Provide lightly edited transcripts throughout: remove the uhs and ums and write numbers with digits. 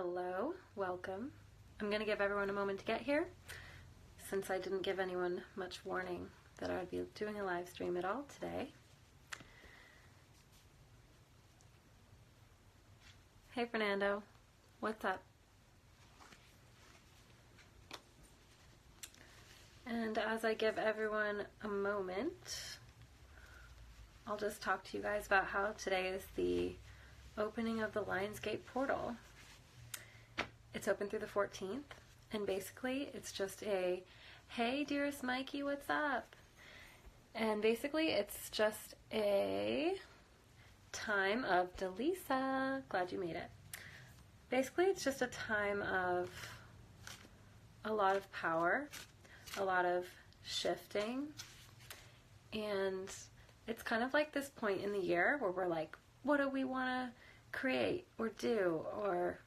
Hello, welcome. I'm going to give everyone a moment to get here, since I didn't give anyone much warning that I would be doing a live stream at all today. Hey Fernando, what's up? And as I give everyone a moment, I'll just talk to you guys about how today is the opening of the Lionsgate portal. It's open through the 14th, and basically it's just a, hey dearest Mikey, what's up? And basically it's just a time of Delisa, glad you made it. Basically it's just a time of a lot of power, a lot of shifting, and it's kind of like this point in the year where we're like, what do we want to create or do or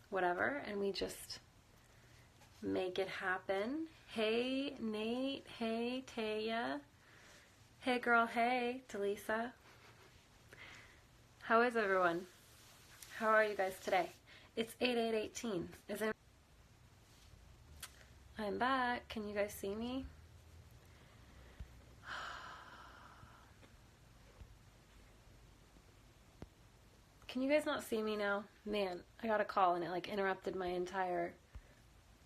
whatever, and we just make it happen. Hey Nate, hey Taya, hey girl, hey Delisa. How is everyone? How are you guys today? It's 8/8/18. Isn't I'm back. Can you guys see me? Can you guys not see me now? Man, I got a call and it like interrupted my entire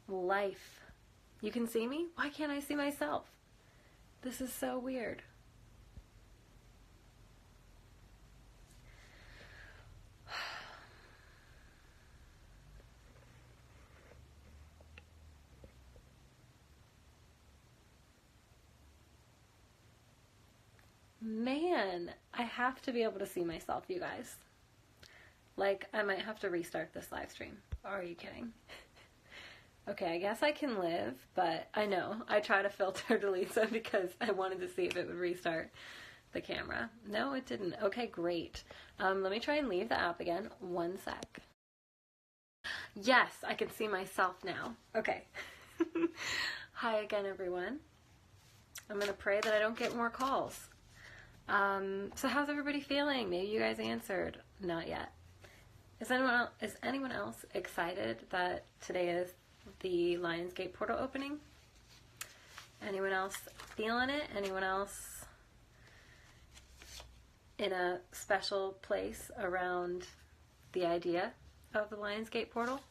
life. You can see me? Why can't I see myself? This is so weird. Man, I have to be able to see myself, you guys. Like, I might have to restart this live stream. Are you kidding? Okay, I guess I can live, but I know. I try to filter Delisa because I wanted to see if it would restart the camera. No, it didn't. Okay, great. Let me try and leave the app again. 1 sec. Yes, I can see myself now. Okay. Hi again, everyone. I'm going to pray that I don't get more calls. So how's everybody feeling? Maybe you guys answered. Not yet. Is anyone else excited that today is the Lionsgate portal opening? Anyone else feeling it? Anyone else in a special place around the idea of the Lionsgate portal?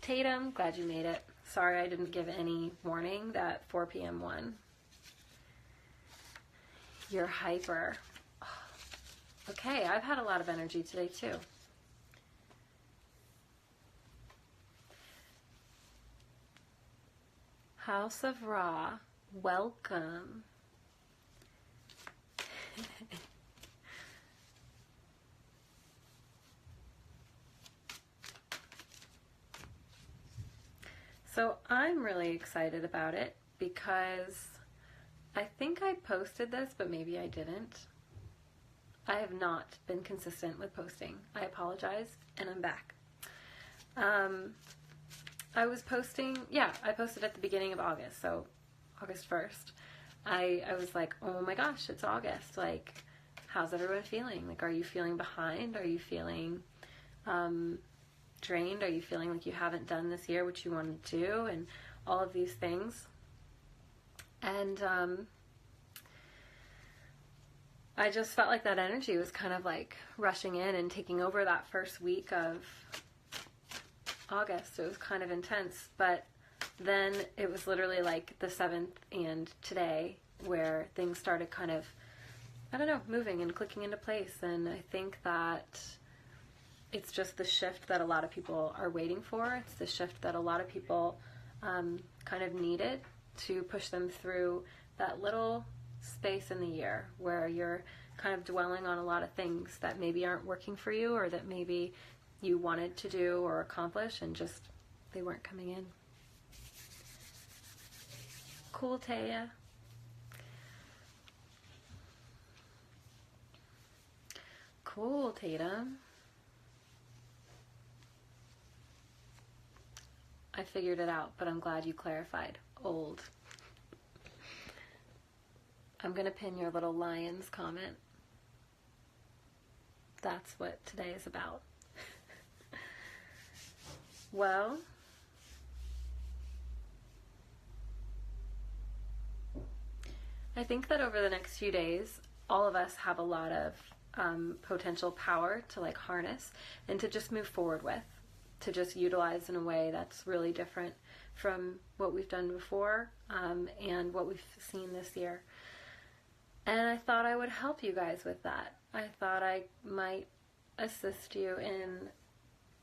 Tatum, glad you made it. Sorry I didn't give any warning that 4 p.m. won. You're hyper. Okay, I've had a lot of energy today too. House of Ra, welcome. So I'm really excited about it because I think I posted this, but maybe I didn't. I have not been consistent with posting. I apologize, and I'm back. I was posting, I posted at the beginning of August, so August 1st. I was like, oh my gosh, it's August. Like, how's everyone feeling? Like, are you feeling behind? Are you feeling drained? Are you feeling like you haven't done this year what you wanted to do? And all of these things. And I just felt like that energy was kind of like rushing in and taking over that first week of August. It was kind of intense, but then it was literally like the 7th and today where things started kind of, I don't know, moving and clicking into place. And I think that it's just the shift that a lot of people are waiting for. It's the shift that a lot of people kind of needed to push them through that little space in the year where you're kind of dwelling on a lot of things that maybe aren't working for you, or that maybe you wanted to do or accomplish and just they weren't coming in. Cool, Taya. Cool, Tatum. I figured it out, but I'm glad you clarified. Old. I'm going to pin your little lions comment. That's what today is about. Well, I think that over the next few days, all of us have a lot of potential power to like harness and to just move forward with, to just utilize in a way that's really different from what we've done before and what we've seen this year. And I thought I would help you guys with that. I thought I might assist you in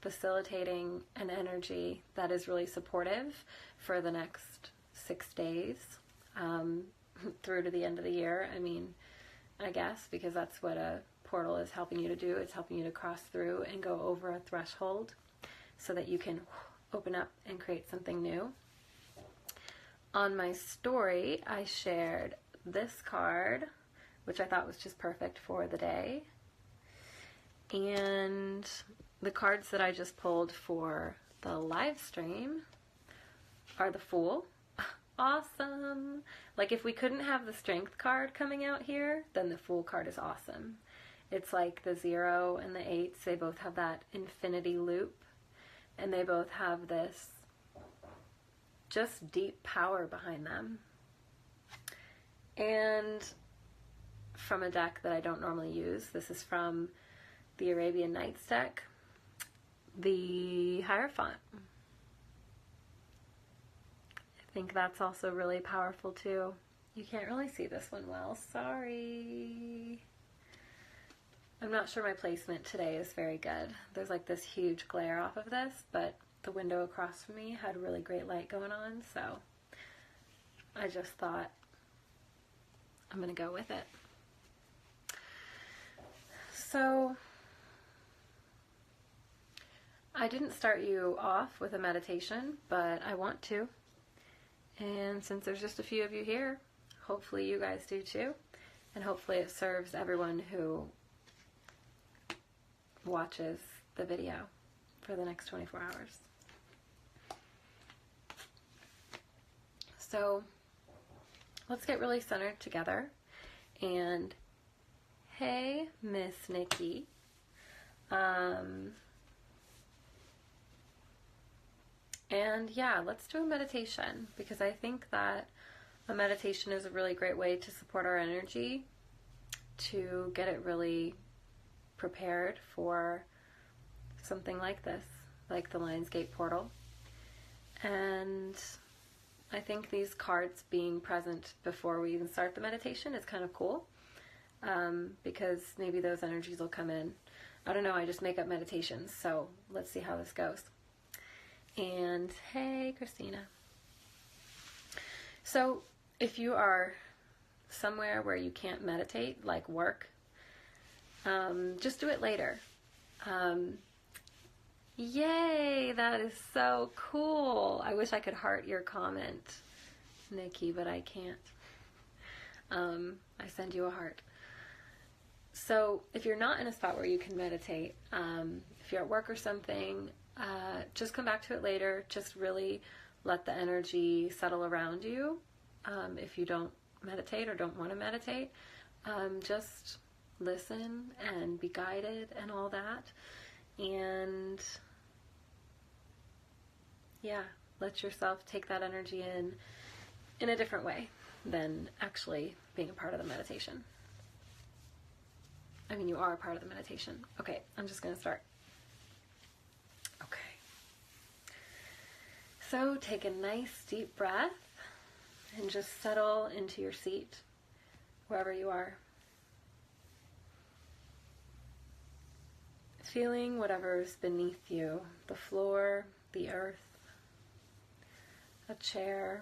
facilitating an energy that is really supportive for the next 6 days through to the end of the year. I mean, I guess, because that's what a portal is helping you to do. It's helping you to cross through and go over a threshold so that you can open up and create something new. On my story, I shared this card, which I thought was just perfect for the day. And the cards that I just pulled for the live stream are the Fool. Awesome! Like, if we couldn't have the Strength card coming out here, then the Fool card is awesome. It's like the 0 and the 8s, they both have that infinity loop, and they both have this just deep power behind them. And from a deck that I don't normally use, this is from the Arabian Nights deck, the Hierophant. I think that's also really powerful too. You can't really see this one well, sorry. I'm not sure my placement today is very good. There's like this huge glare off of this, but the window across from me had really great light going on, so I just thought I'm gonna go with it. So I didn't start you off with a meditation, but I want to. And since there's just a few of you here, hopefully you guys do too. And hopefully it serves everyone who watches the video for the next 24 hours. So let's get really centered together. And hey, Miss Nikki. And yeah, let's do a meditation, because I think that a meditation is a really great way to support our energy, to get it really prepared for something like this, like the Lionsgate portal. And I think these cards being present before we even start the meditation is kind of cool, because maybe those energies will come in. I don't know, I just make up meditations, so let's see how this goes. And hey, Christina. So if you are somewhere where you can't meditate, like work, just do it later. Yay, that is so cool. I wish I could heart your comment, Nikki, but I can't. I send you a heart. So if you're not in a spot where you can meditate, if you're at work or something, just come back to it later. Just really let the energy settle around you. If you don't meditate or don't want to meditate, just listen and be guided and all that. And yeah, let yourself take that energy in a different way than actually being a part of the meditation. I mean, you are a part of the meditation. Okay, I'm just going to start. Okay. So take a nice deep breath and just settle into your seat, wherever you are. Feeling whatever's beneath you, the floor, the earth, a chair.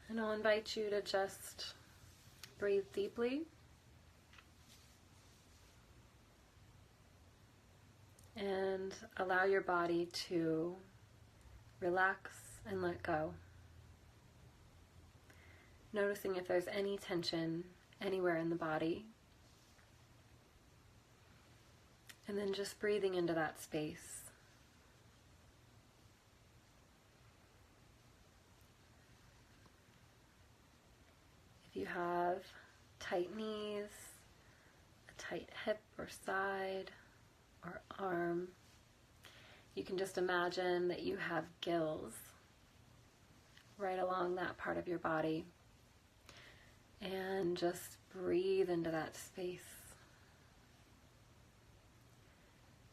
And I'll invite you to just breathe deeply. And allow your body to relax and let go. Noticing if there's any tension anywhere in the body. And then just breathing into that space. If you have tight knees, a tight hip or side or arm. You can just imagine that you have gills right along that part of your body, and just breathe into that space.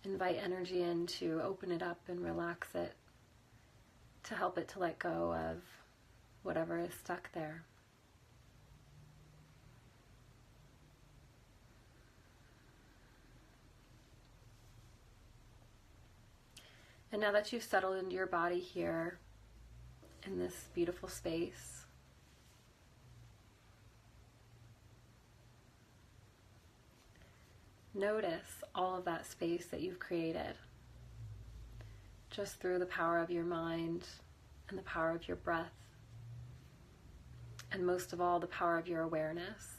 Invite energy in to open it up and relax it, to help it to let go of whatever is stuck there. And now that you've settled into your body here in this beautiful space, notice all of that space that you've created just through the power of your mind and the power of your breath, and most of all, the power of your awareness.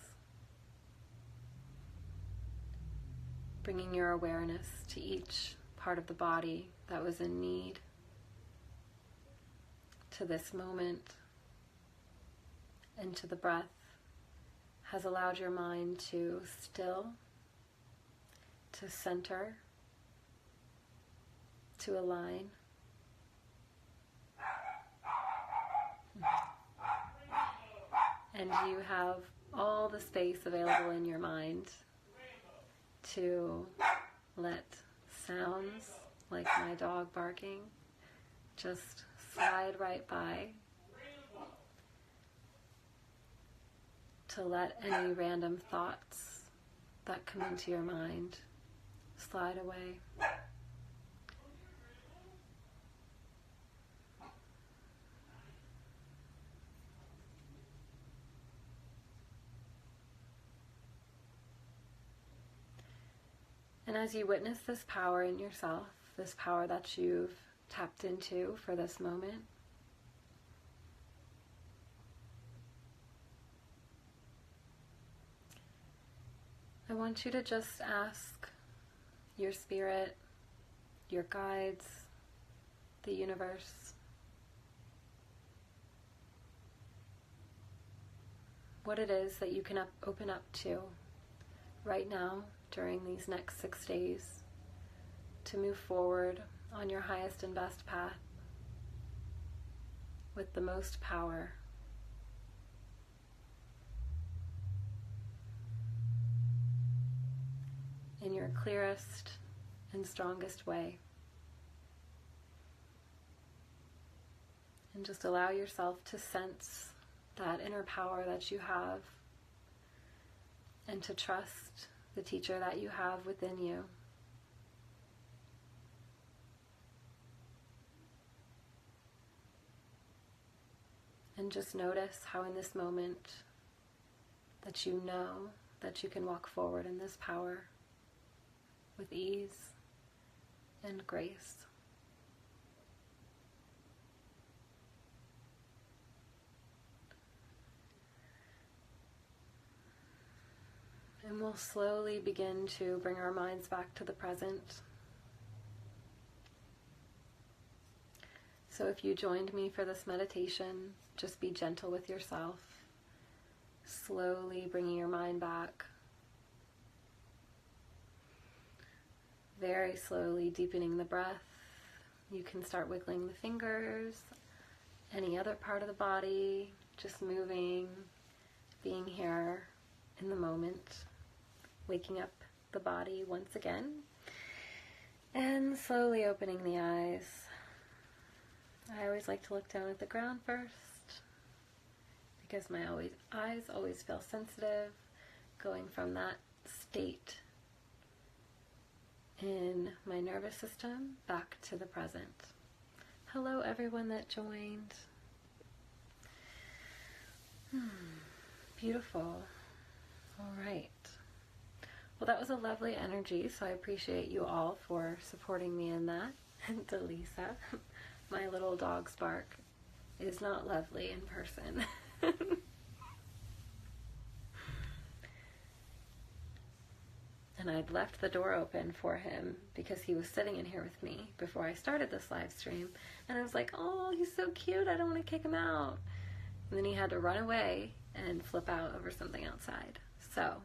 Bringing your awareness to each part of the body that was in need, to this moment, and to the breath, has allowed your mind to still, to center, to align. And you have all the space available in your mind to let sounds like my dog barking just slide right by, to let any random thoughts that come into your mind slide away. And as you witness this power in yourself, this power that you've tapped into for this moment, I want you to just ask your spirit, your guides, the universe, what it is that you can open up to right now during these next 6 days to move forward on your highest and best path with the most power. In your clearest and strongest way. And just allow yourself to sense that inner power that you have, and to trust the teacher that you have within you. And just notice how in this moment that you know that you can walk forward in this power with ease and grace. And we'll slowly begin to bring our minds back to the present. So if you joined me for this meditation, just be gentle with yourself, slowly bringing your mind back. Very slowly deepening the breath. You can start wiggling the fingers, any other part of the body, just moving, being here in the moment, waking up the body once again, and slowly opening the eyes. I always like to look down at the ground first, because my eyes always feel sensitive, going from that state in my nervous system back to the present. Hello everyone that joined. Beautiful. All right. Well, that was a lovely energy, so I appreciate you all for supporting me in that. And Delisa, my little dog's bark is not lovely in person. And I'd left the door open for him because he was sitting in here with me before I started this live stream. And I was like, oh, he's so cute, I don't want to kick him out. And then he had to run away and flip out over something outside. So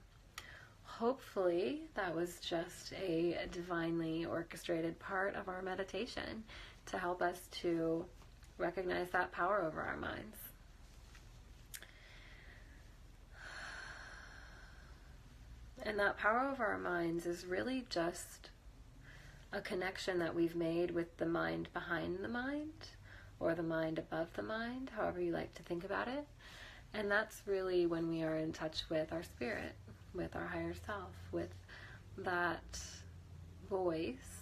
hopefully that was just a divinely orchestrated part of our meditation to help us to recognize that power over our minds. And that power over our minds is really just a connection that we've made with the mind behind the mind, or the mind above the mind, however you like to think about it. And that's really when we are in touch with our spirit, with our higher self, with that voice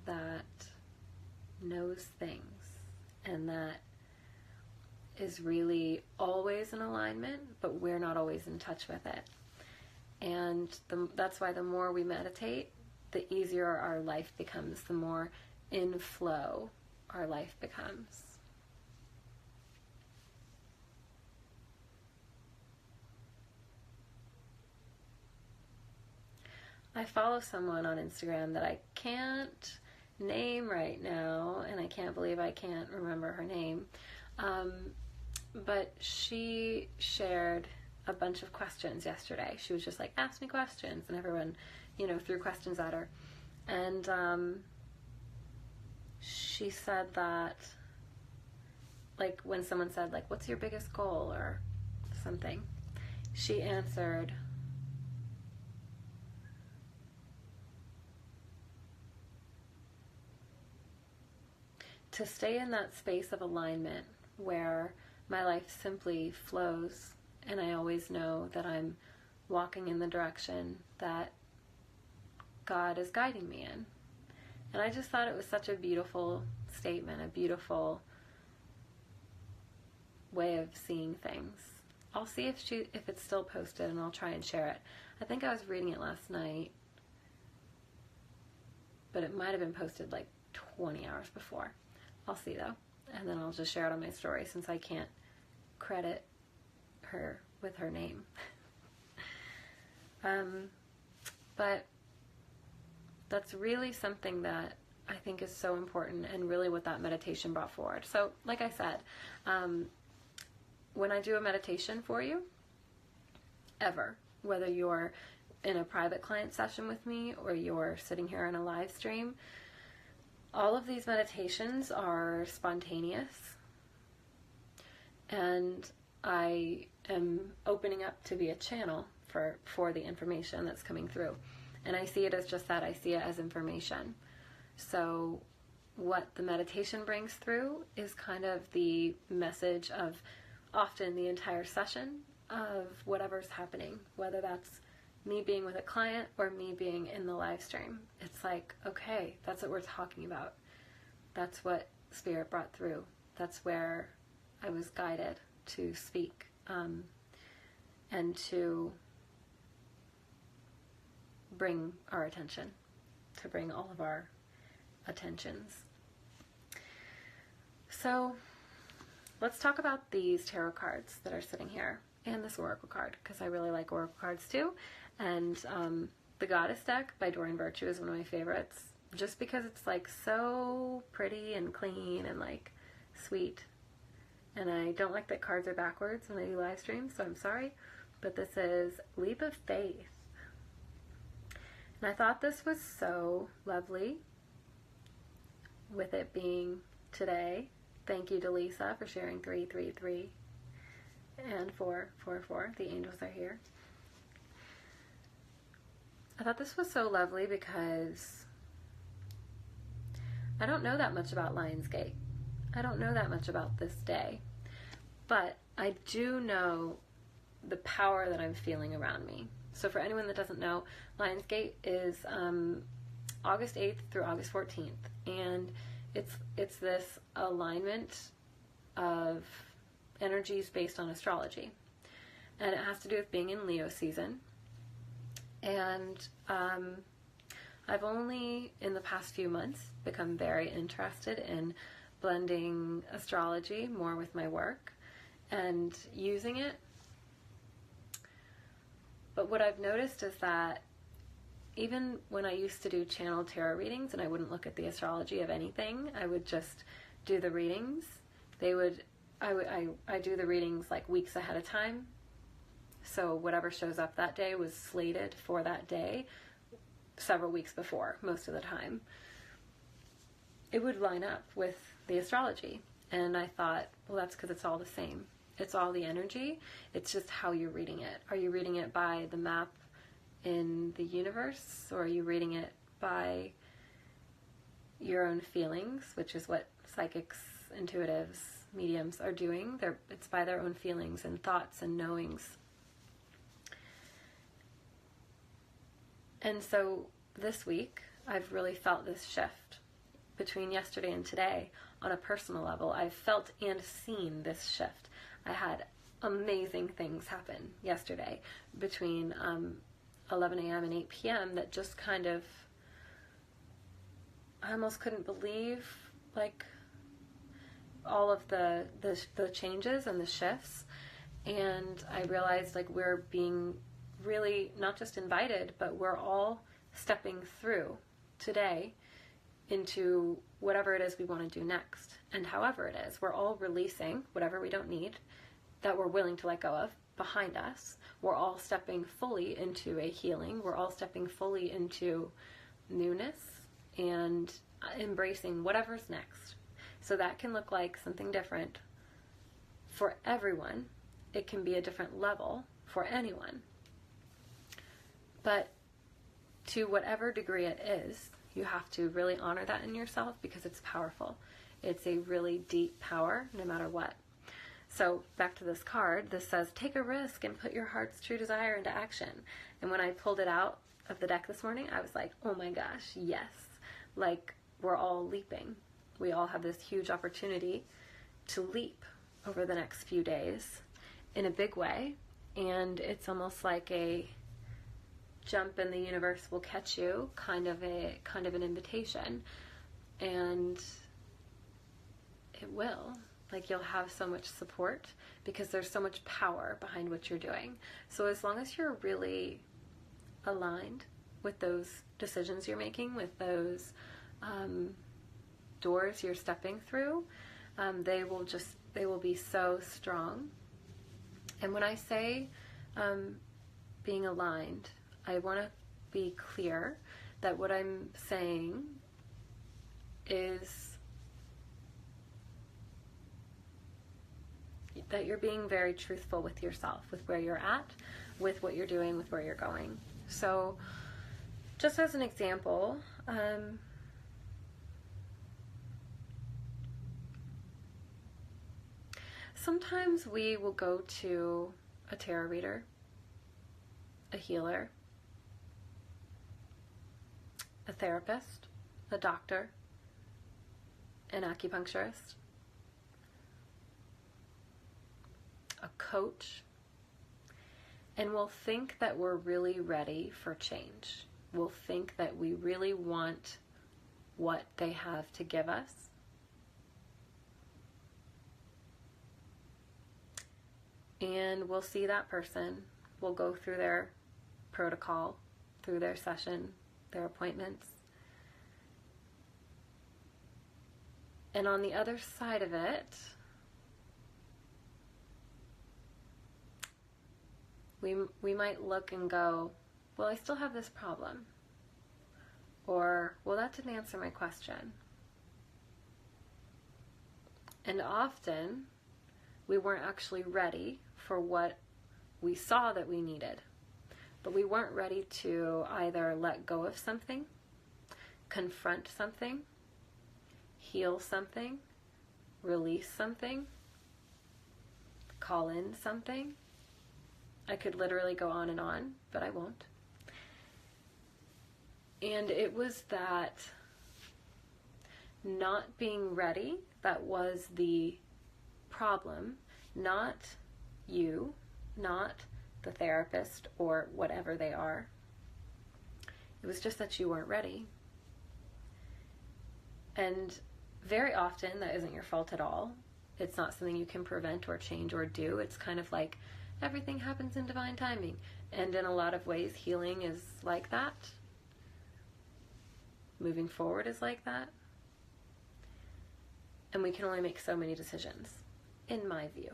that knows things and that is really always in alignment, but we're not always in touch with it. And that's why the more we meditate, the easier our life becomes, the more in flow our life becomes. I follow someone on Instagram that I can't name right now, and I can't believe I can't remember her name, but she shared a bunch of questions yesterday. She was just like, ask me questions, and everyone, threw questions at her. And she said that, like, when someone said, like, what's your biggest goal or something, she answered, to stay in that space of alignment where my life simply flows and I always know that I'm walking in the direction that God is guiding me in. And I just thought it was such a beautiful statement, a beautiful way of seeing things. I'll see if it's still posted, and I'll try and share it. I think I was reading it last night, but it might have been posted like 20 hours before. I'll see though, and then I'll just share it on my story since I can't credit her with her name. But that's really something that I think is so important, and really what that meditation brought forward. So, like I said, when I do a meditation for you, ever, whether you're in a private client session with me or you're sitting here on a live stream, all of these meditations are spontaneous, and I am opening up to be a channel for the information that's coming through. And I see it as just that. I see it as information. So what the meditation brings through is kind of the message of often the entire session of whatever's happening, whether that's me being with a client or me being in the live stream. It's like, okay, that's what we're talking about. That's what Spirit brought through. That's where I was guided to speak, and to bring our attention, to bring all of our attentions. So let's talk about these tarot cards that are sitting here, and this oracle card, because I really like oracle cards too. And the Goddess deck by Doreen Virtue is one of my favorites, just because it's like so pretty and clean and like sweet. And I don't like that cards are backwards when I do live streams, so I'm sorry. But this is Leap of Faith. And I thought this was so lovely, with it being today. Thank you to Lisa for sharing 333 and 444. The angels are here. I thought this was so lovely because I don't know that much about Lionsgate. I don't know that much about this day. But I do know the power that I'm feeling around me. So for anyone that doesn't know, Lionsgate is August 8th through August 14th. And it's this alignment of energies based on astrology. And it has to do with being in Leo season. And I've only, in the past few months, become very interested in blending astrology more with my work and using it. But what I've noticed is that even when I used to do channel tarot readings and I wouldn't look at the astrology of anything, I would just do the readings. I do the readings like weeks ahead of time. So whatever shows up that day was slated for that day several weeks before, most of the time. It would line up with the astrology. And I thought, well, that's because it's all the same. It's all the energy. It's just how you're reading it. Are you reading it by the map in the universe, or are you reading it by your own feelings, which is what psychics, intuitives, mediums are doing? It's by their own feelings and thoughts and knowings. And so this week, I've really felt this shift between yesterday and today on a personal level. I've felt and seen this shift. I had amazing things happen yesterday between 11 a.m. and 8 p.m. that just kind of, I almost couldn't believe, like, all of the changes and the shifts. And I realized, like, we're being really not just invited, but we're all stepping through today into whatever it is we want to do next. And however it is, we're all releasing whatever we don't need, that we're willing to let go of, behind us. We're all stepping fully into a healing. We're all stepping fully into newness and embracing whatever's next. So that can look like something different for everyone. It can be a different level for anyone. But to whatever degree it is, you have to really honor that in yourself, because it's powerful. It's a really deep power, no matter what. So back to this card, this says, take a risk and put your heart's true desire into action. And when I pulled it out of the deck this morning, I was like, oh my gosh, yes. Like, we're all leaping. We all have this huge opportunity to leap over the next few days in a big way. And it's almost like a jump in the universe will catch you, kind of an invitation. And it will. Like, you'll have so much support because there's so much power behind what you're doing. So as long as you're really aligned with those decisions you're making, with those doors you're stepping through, they will be so strong. And when I say being aligned, I want to be clear that what I'm saying is that you're being very truthful with yourself, with where you're at, with what you're doing, with where you're going. So, just as an example, sometimes we will go to a tarot reader, a healer, a therapist, a doctor, an acupuncturist, a coach, and we'll think that we're really ready for change. We'll think that we really want what they have to give us. And we'll see that person. We'll go through their protocol, through their session, their appointments. And on the other side of it, we might look and go, well, I still have this problem. Or, well, that didn't answer my question. And often, we weren't actually ready for what we saw that we needed. But we weren't ready to either let go of something, confront something, heal something, release something, call in something. I could literally go on, but I won't. And it was that not being ready that was the problem, not you, not the therapist or whatever they are. It was just that you weren't ready. And very often that isn't your fault at all. It's not something you can prevent or change or do. It's kind of like everything happens in divine timing. And in a lot of ways, healing is like that. Moving forward is like that. And we can only make so many decisions, in my view.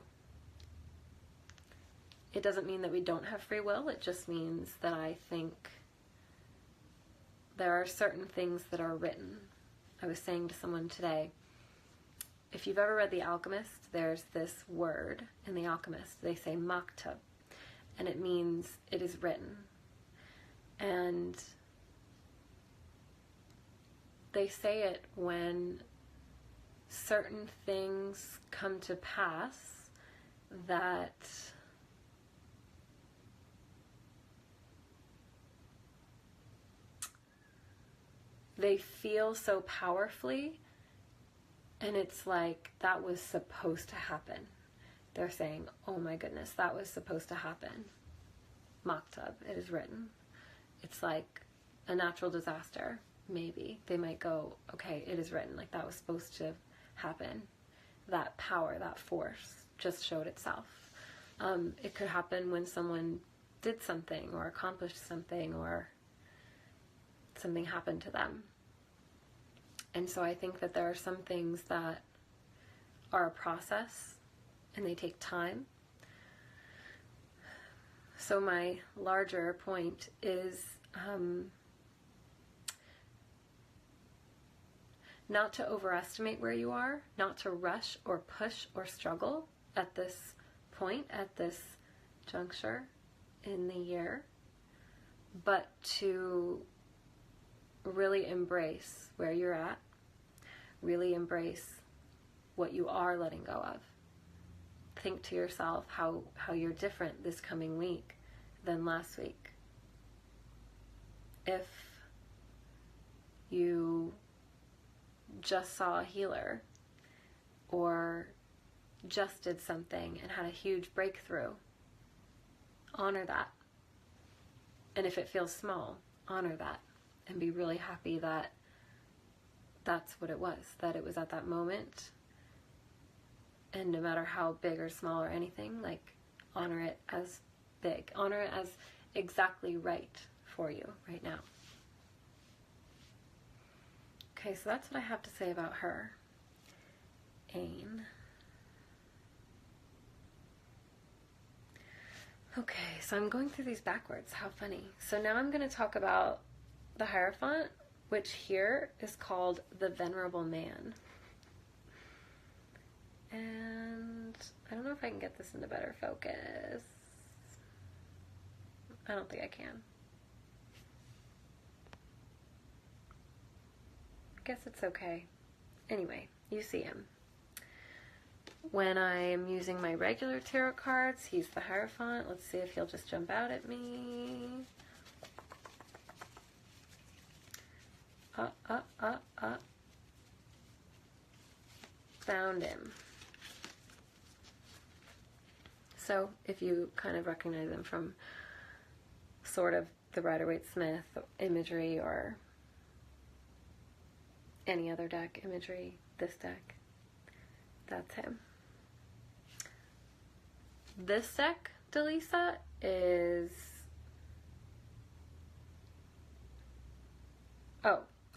it doesn't mean that we don't have free will. It just means that I think there are certain things that are written. I was saying to someone today, if you've ever read The Alchemist, there's this word in The Alchemist. They say maktub, and it means it is written. And they say it when certain things come to pass that they feel so powerfully, and it's like that was supposed to happen. They're saying, oh my goodness, that was supposed to happen. Maktub, it is written. It's like a natural disaster, maybe. They might go, okay, it is written, like that was supposed to happen. That power, that force just showed itself. It could happen when someone did something or accomplished something or something happened to them. And so I think that there are some things that are a process and they take time. So my larger point is not to overestimate where you are, not to rush or push or struggle at this point, at this juncture in the year, but to really embrace where you're at, really embrace what you are letting go of. Think to yourself how you're different this coming week than last week. If you just saw a healer or just did something and had a huge breakthrough, honor that. And if it feels small, honor that and be really happy that that's what it was, that it was at that moment. And no matter how big or small or anything, like, honor it as big. Honor it as exactly right for you right now. Okay, so that's what I have to say about her. Ain. Okay, so I'm going through these backwards. How funny. So now I'm going to talk about the Hierophant, which here is called the Venerable Man. And I don't know if I can get this into better focus. I don't think I can. Guess it's okay. Anyway, you see him. When I'm using my regular tarot cards, he's the Hierophant. Let's see if he'll just jump out at me. Found him. So if you kind of recognize him from sort of the Rider-Waite-Smith imagery or any other deck imagery, this deck, that's him. This deck, Delisa, is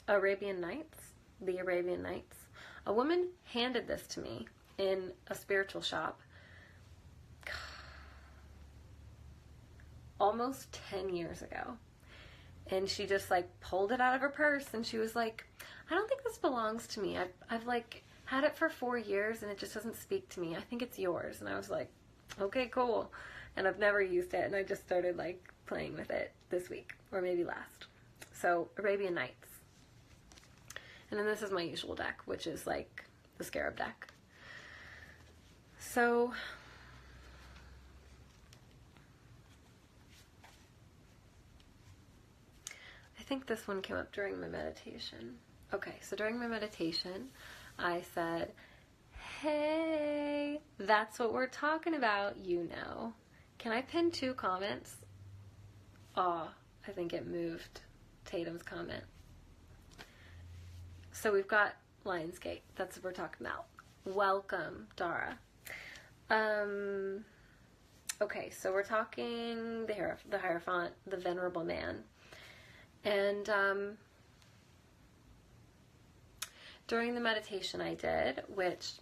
Arabian Nights, the Arabian Nights. A woman handed this to me in a spiritual shop almost 10 years ago. And she just like pulled it out of her purse and she was like, I don't think this belongs to me. I've like had it for 4 years and it just doesn't speak to me. I think it's yours. And I was like, okay, cool. And I've never used it and I just started like playing with it this week or maybe last. So Arabian Nights. And then this is my usual deck, which is like the Scarab deck. So I think this one came up during my meditation. Okay, so during my meditation, I said, hey, that's what we're talking about, you know. Can I pin 2 comments? Aw, I think it moved Tatum's comment. So we've got Lionsgate. That's what we're talking about. Welcome, Dara. Okay, so we're talking the Hierophant, the Venerable Man. And during the meditation I did, which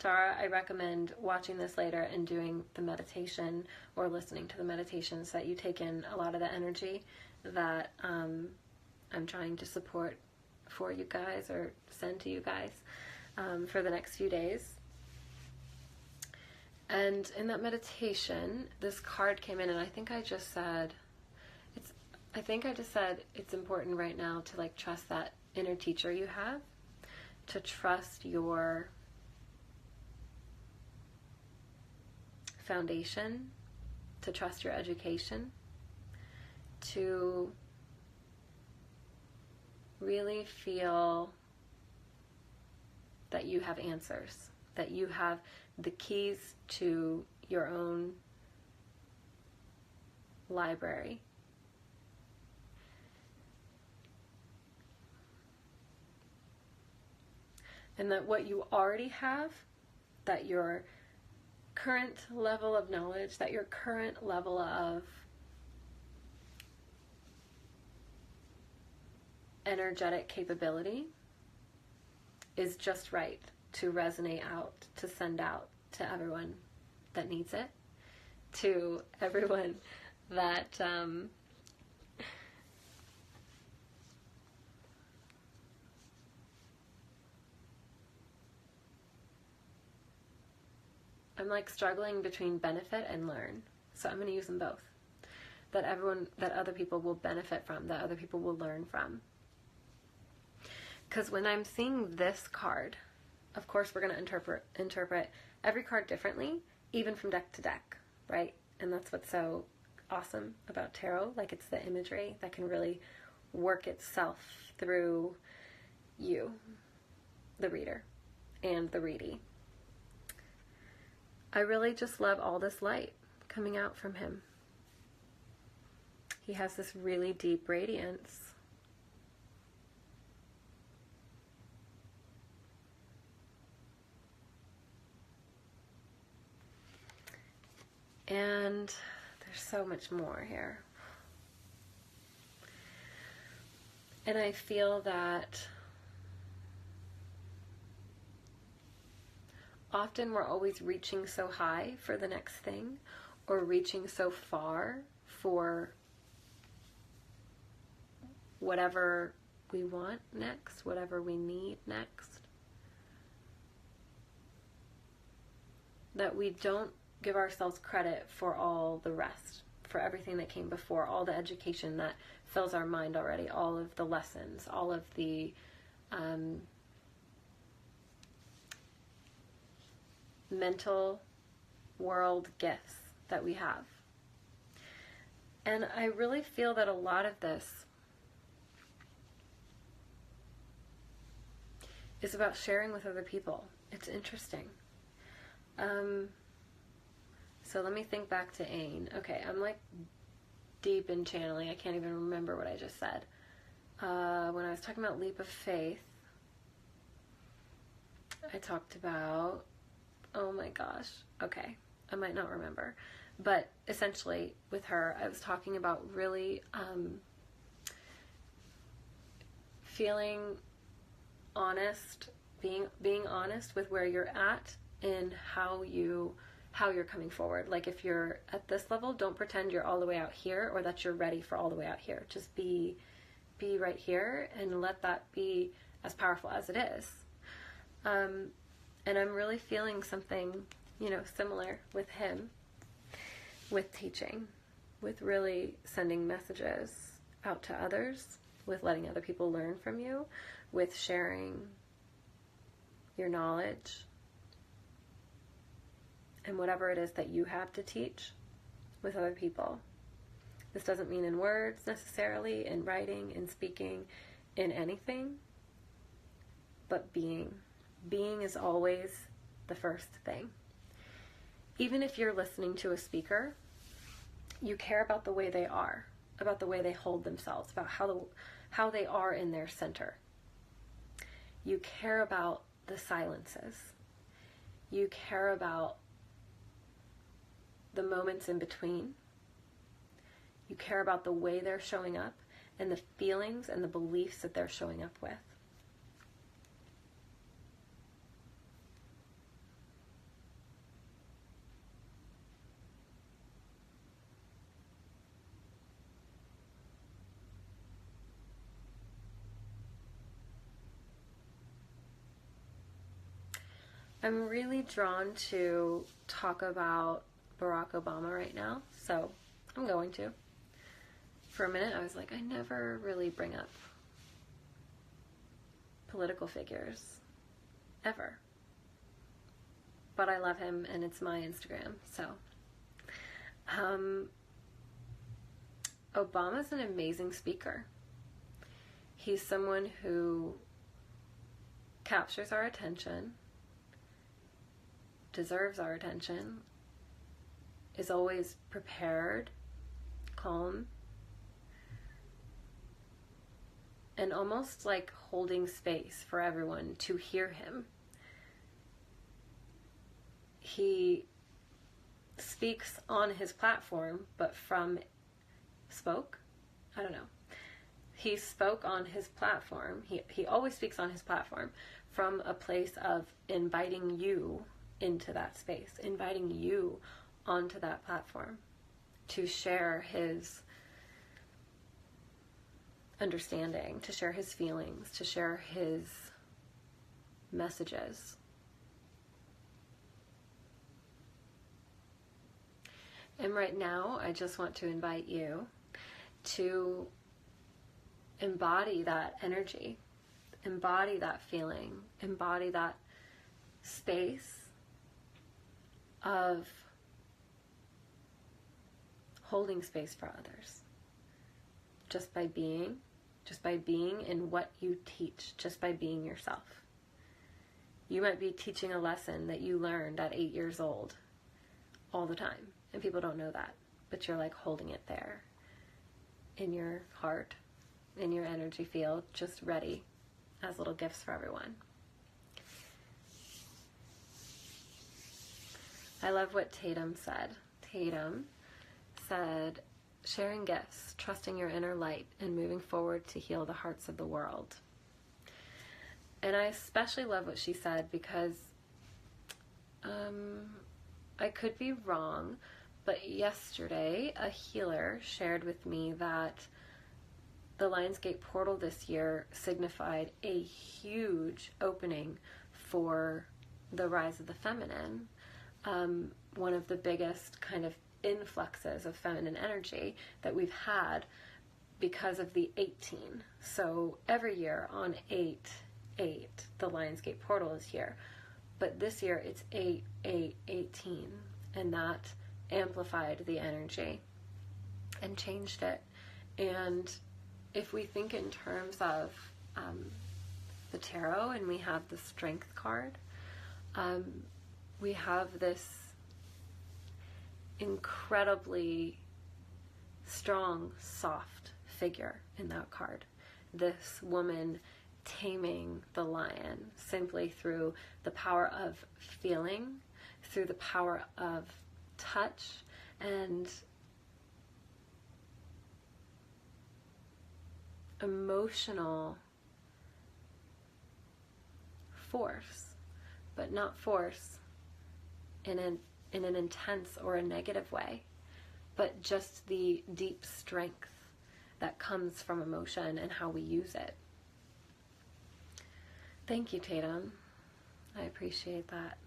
Tara, I recommend watching this later and doing the meditation or listening to the meditation so that you take in a lot of the energy that I'm trying to support for you guys or send to you guys for the next few days. And in that meditation, this card came in, and I think I just said it's important right now to like trust that inner teacher you have, to trust your foundation, to trust your education, to really feel that you have answers, that you have the keys to your own library. And that what you already have, that your current level of knowledge, that your current level of energetic capability is just right to resonate out, to send out to everyone that needs it, to everyone that I'm like struggling between benefit and learn. So I'm going to use them both. That other people will benefit from, that other people will learn from. Because when I'm seeing this card, of course we're going to interpret every card differently, even from deck to deck, right? And that's what's so awesome about tarot. Like, it's the imagery that can really work itself through you, the reader, and the readee. I really just love all this light coming out from him. He has this really deep radiance. And there's so much more here. And I feel that often we're always reaching so high for the next thing, or reaching so far for whatever we want next, whatever we need next, that we don't give ourselves credit for all the rest, for everything that came before, all the education that fills our mind already, all of the lessons, all of the mental world gifts that we have. And I really feel that a lot of this is about sharing with other people. It's interesting. So let me think back to Ain. Okay, I'm like deep in channeling. I can't even remember what I just said. When I was talking about leap of faith, I talked about, oh my gosh, okay, I might not remember. But essentially with her, I was talking about really feeling honest, being honest with where you're at and how you're coming forward. Like, if you're at this level, don't pretend you're all the way out here or that you're ready for all the way out here. Just be right here and let that be as powerful as it is. And I'm really feeling something, similar with him, with teaching, with really sending messages out to others, with letting other people learn from you, with sharing your knowledge and whatever it is that you have to teach with other people. This doesn't mean in words necessarily, in writing, in speaking, in anything, but being. Being is always the first thing. Even if you're listening to a speaker, you care about the way they are, about the way they hold themselves, about how they are in their center. You care about the silences. You care about the moments in between. You care about the way they're showing up and the feelings and the beliefs that they're showing up with. I'm really drawn to talk about Barack Obama right now, so I'm going to. For a minute, I was like, I never really bring up political figures, ever. But I love him, and it's my Instagram, so. Obama's an amazing speaker. He's someone who captures our attention, deserves our attention, is always prepared, calm, and almost like holding space for everyone to hear him. He speaks on his platform, but He spoke on his platform. He always speaks on his platform from a place of inviting you into that space, inviting you onto that platform to share his understanding, to share his feelings, to share his messages. And right now, I just want to invite you to embody that energy, embody that feeling, embody that space of holding space for others. Just by being in what you teach, just by being yourself. You might be teaching a lesson that you learned at 8 years old all the time, and people don't know that, but you're like holding it there in your heart, in your energy field, just ready as little gifts for everyone. I love what Tatum said. Tatum said, sharing gifts, trusting your inner light, and moving forward to heal the hearts of the world. And I especially love what she said because I could be wrong, but yesterday a healer shared with me that the Lionsgate portal this year signified a huge opening for the rise of the feminine. One of the biggest kind of influxes of feminine energy that we've had because of the 18. So every year on 8/8, the Lionsgate portal is here. But this year it's 8/8/18, and that amplified the energy and changed it. And if we think in terms of the tarot, and we have the Strength card, we have this incredibly strong, soft figure in that card. This woman taming the lion simply through the power of feeling, through the power of touch, and emotional force, but not force in an intense or a negative way, but just the deep strength that comes from emotion and how we use it. Thank you, Tatum. I appreciate that.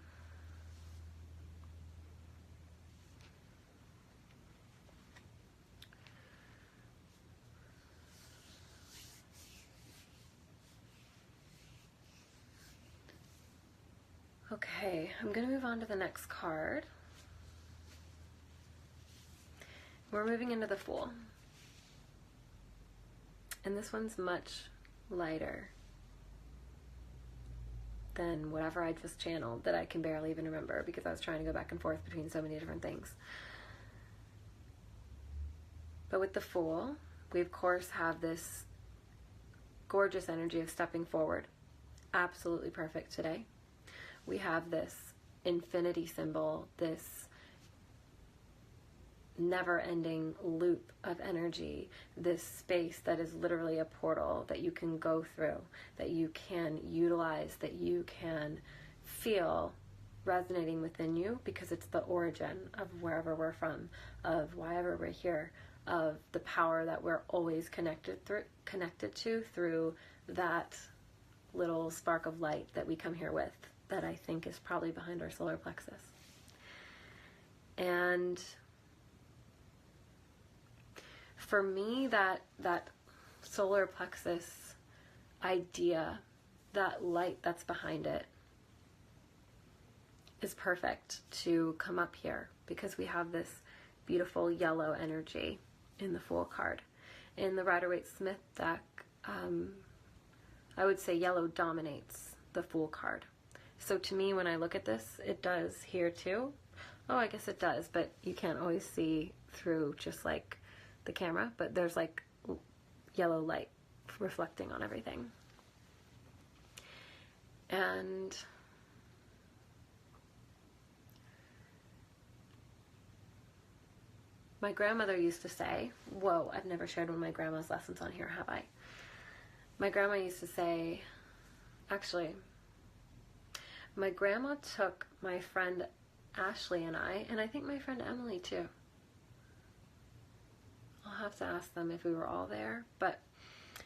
Okay, I'm going to move on to the next card. We're moving into the Fool. And this one's much lighter than whatever I just channeled that I can barely even remember because I was trying to go back and forth between so many different things. But with the Fool, we of course have this gorgeous energy of stepping forward. Absolutely perfect today. We have this infinity symbol, this never-ending loop of energy, this space that is literally a portal that you can go through, that you can utilize, that you can feel resonating within you because it's the origin of wherever we're from, of whyever we're here, of the power that we're always connected to through that little spark of light that we come here with that I think is probably behind our solar plexus. And for me, that solar plexus idea, that light that's behind it, is perfect to come up here, because we have this beautiful yellow energy in the Fool card. In the Rider-Waite-Smith deck, I would say yellow dominates the Fool card. So to me, when I look at this, it does here too. Oh, I guess it does, but you can't always see through just like the camera, but there's like yellow light reflecting on everything. And my grandmother used to say, whoa, I've never shared one of my grandma's lessons on here, have I? My grandma used to say, actually, my grandma took my friend Ashley and I think my friend Emily too. I'll have to ask them if we were all there, but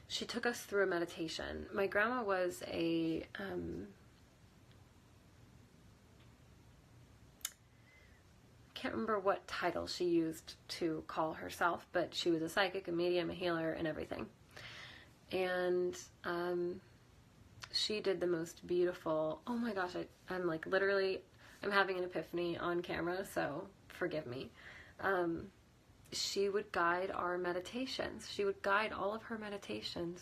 she took us through a meditation. My grandma was a can't remember what title she used to call herself, but she was a psychic, a medium, a healer, and everything. And she did the most beautiful, oh my gosh, I'm like literally, I'm having an epiphany on camera, so forgive me. She would guide our meditations. She would guide all of her meditations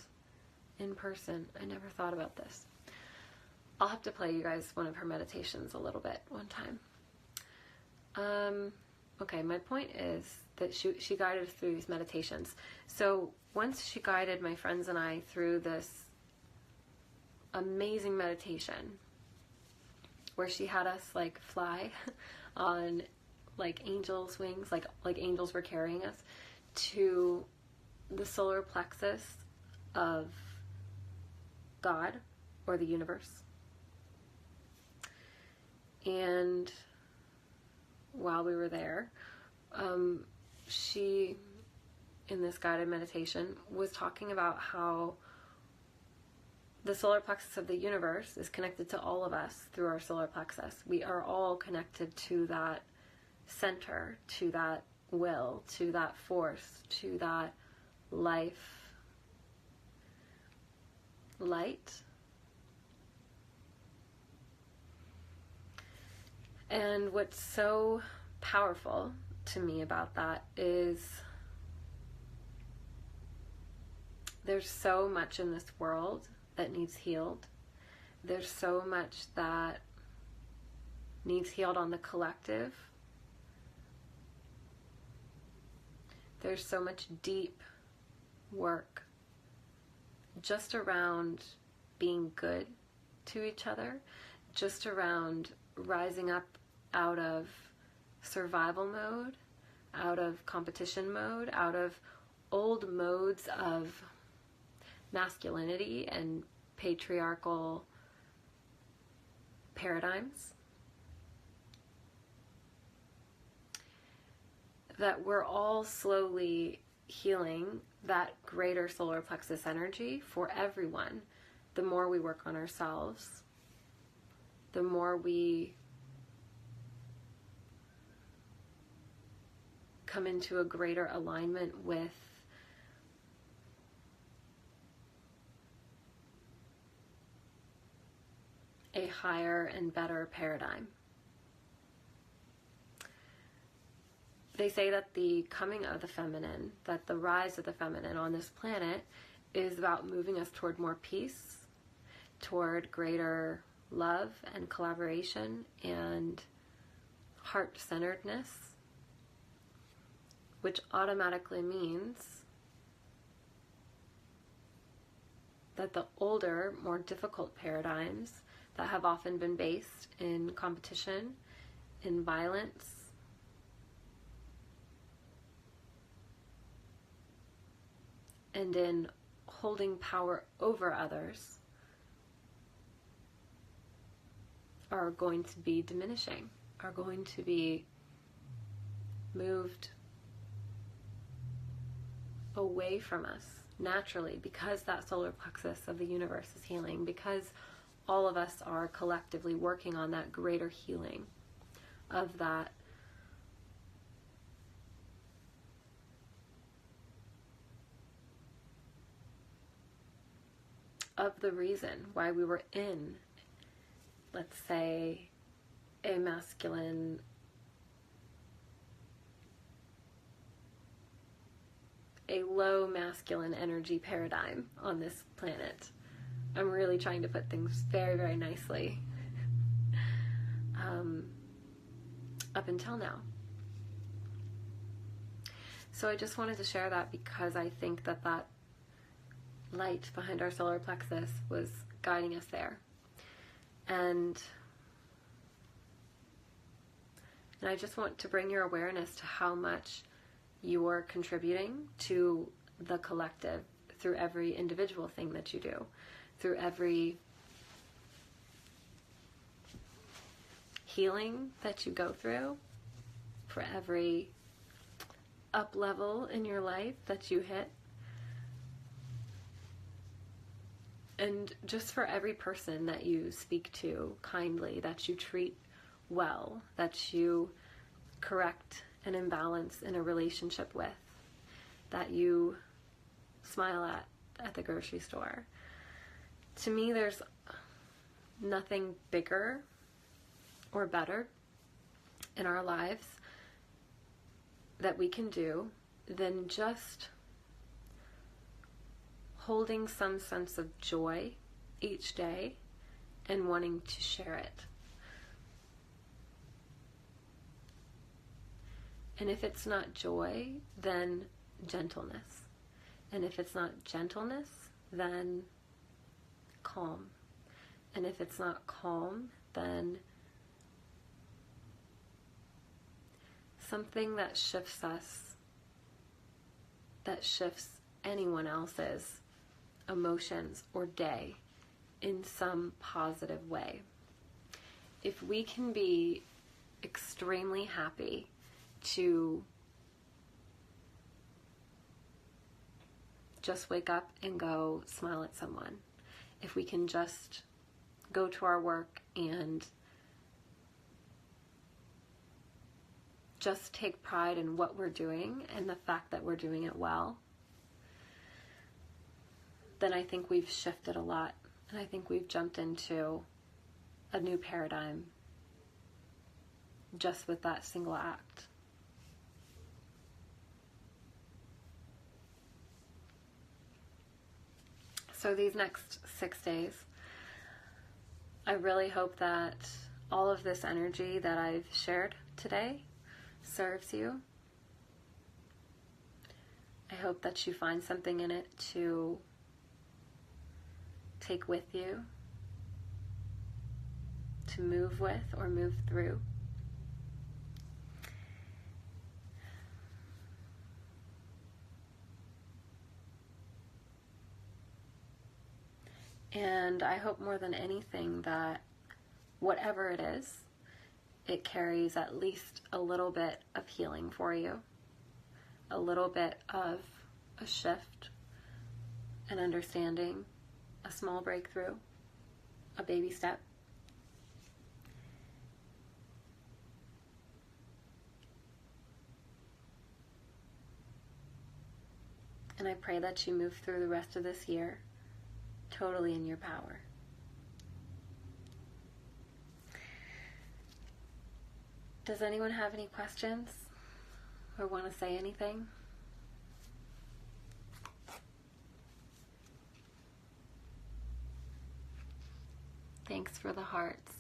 in person. I never thought about this. I'll have to play you guys one of her meditations a little bit one time. Okay, my point is that she guided us through these meditations. So once she guided my friends and I through this amazing meditation where she had us like fly on like angels' wings, like angels were carrying us to the solar plexus of God or the universe. And while we were there, she, in this guided meditation, was talking about how the solar plexus of the universe is connected to all of us through our solar plexus. We are all connected to that center, to that will, to that force, to that life, light. And what's so powerful to me about that is there's so much in this world that needs healed. There's so much that needs healed on the collective. There's so much deep work just around being good to each other, just around rising up out of survival mode, out of competition mode, out of old modes of masculinity and patriarchal paradigms. That we're all slowly healing that greater solar plexus energy for everyone. The more we work on ourselves, the more we come into a greater alignment with a higher and better paradigm. They say that the coming of the feminine, that the rise of the feminine on this planet is about moving us toward more peace, toward greater love and collaboration and heart-centeredness, which automatically means that the older, more difficult paradigms that have often been based in competition, in violence, and in holding power over others are going to be diminishing, are going to be moved away from us naturally, because that solar plexus of the universe is healing, because all of us are collectively working on that greater healing of that of the reason why we were in, let's say, a masculine a low masculine energy paradigm on this planet. I'm really trying to put things very, very nicely. Up until now. So I just wanted to share that because I think that that light behind our solar plexus was guiding us there. And I just want to bring your awareness to how much you're contributing to the collective through every individual thing that you do, through every healing that you go through, for every up level in your life that you hit, and just for every person that you speak to kindly, that you treat well, that you correct an imbalance in a relationship with, that you smile at the grocery store. To me, there's nothing bigger or better in our lives that we can do than just holding some sense of joy each day and wanting to share it. And if it's not joy, then gentleness. And if it's not gentleness, then calm. And if it's not calm, then something that shifts us, that shifts anyone else's emotions or day in some positive way. If we can be extremely happy to just wake up and go smile at someone, if we can just go to our work and just take pride in what we're doing and the fact that we're doing it well, then I think we've shifted a lot. And I think we've jumped into a new paradigm just with that single act. So these next 6 days, I really hope that all of this energy that I've shared today serves you. I hope that you find something in it to take with you, to move with or move through. And I hope more than anything that whatever it is, it carries at least a little bit of healing for you, a little bit of a shift, an understanding, a small breakthrough, a baby step. And I pray that you move through the rest of this year totally in your power. Does anyone have any questions or want to say anything? Thanks for the hearts.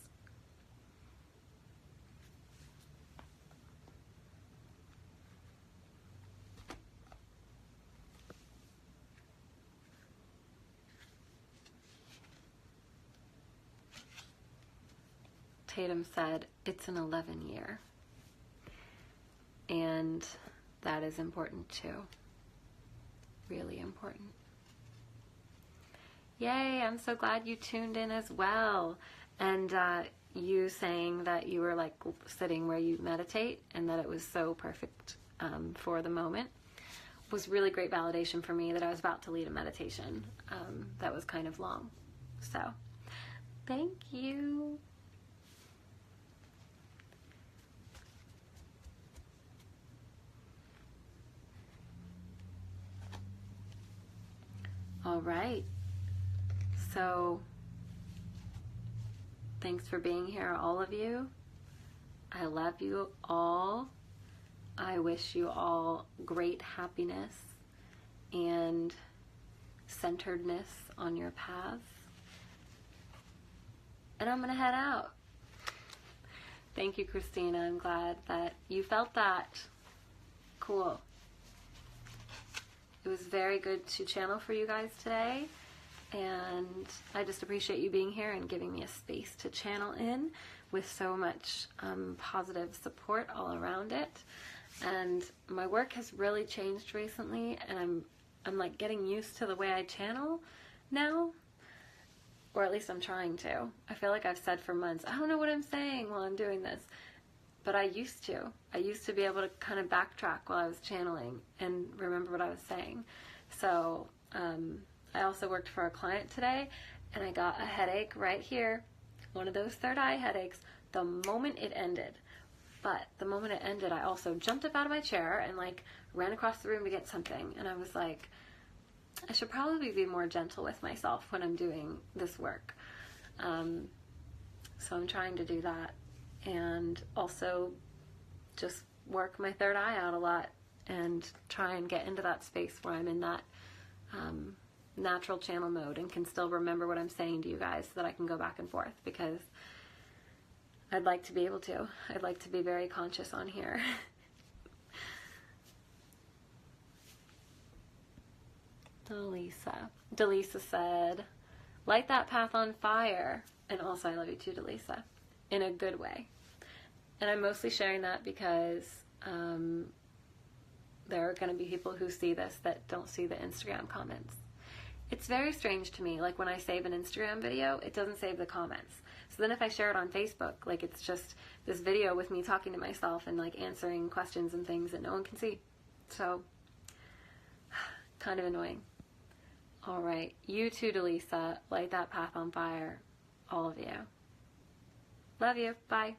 Tatum said, it's an 11 year. And that is important too. Really important. Yay, I'm so glad you tuned in as well. And you saying that you were like sitting where you meditate and that it was so perfect for the moment was really great validation for me that I was about to lead a meditation that was kind of long. So Thank you. All right. So, thanks for being here, all of you. I love you all. I wish you all great happiness and centeredness on your paths. And I'm going to head out. Thank you, Christina. I'm glad that you felt that. Cool. It was very good to channel for you guys today. And I just appreciate you being here and giving me a space to channel in with so much positive support all around it. And my work has really changed recently, and I'm like getting used to the way I channel now, or at least I'm trying to. I feel like I've said for months, I don't know what I'm saying while I'm doing this, but I used to. I used to be able to kind of backtrack while I was channeling and remember what I was saying. So I also worked for a client today, and I got a headache right here, one of those third eye headaches, the moment it ended. But the moment it ended, I also jumped up out of my chair and like ran across the room to get something. And I was like, I should probably be more gentle with myself when I'm doing this work. So I'm trying to do that, and also just work my third eye out a lot and try and get into that space where I'm in that natural channel mode and can still remember what I'm saying to you guys so that I can go back and forth, because I'd like to be able to. I'd like to be very conscious on here. Delisa said, light that path on fire. And also, I love you too, Delisa, in a good way. And I'm mostly sharing that because there are going to be people who see this that don't see the Instagram comments. It's very strange to me, like when I save an Instagram video, it doesn't save the comments. So then if I share it on Facebook, like it's just this video with me talking to myself and like answering questions and things that no one can see. So, kind of annoying. All right, you too, Delisa, light that path on fire, all of you. Love you, bye.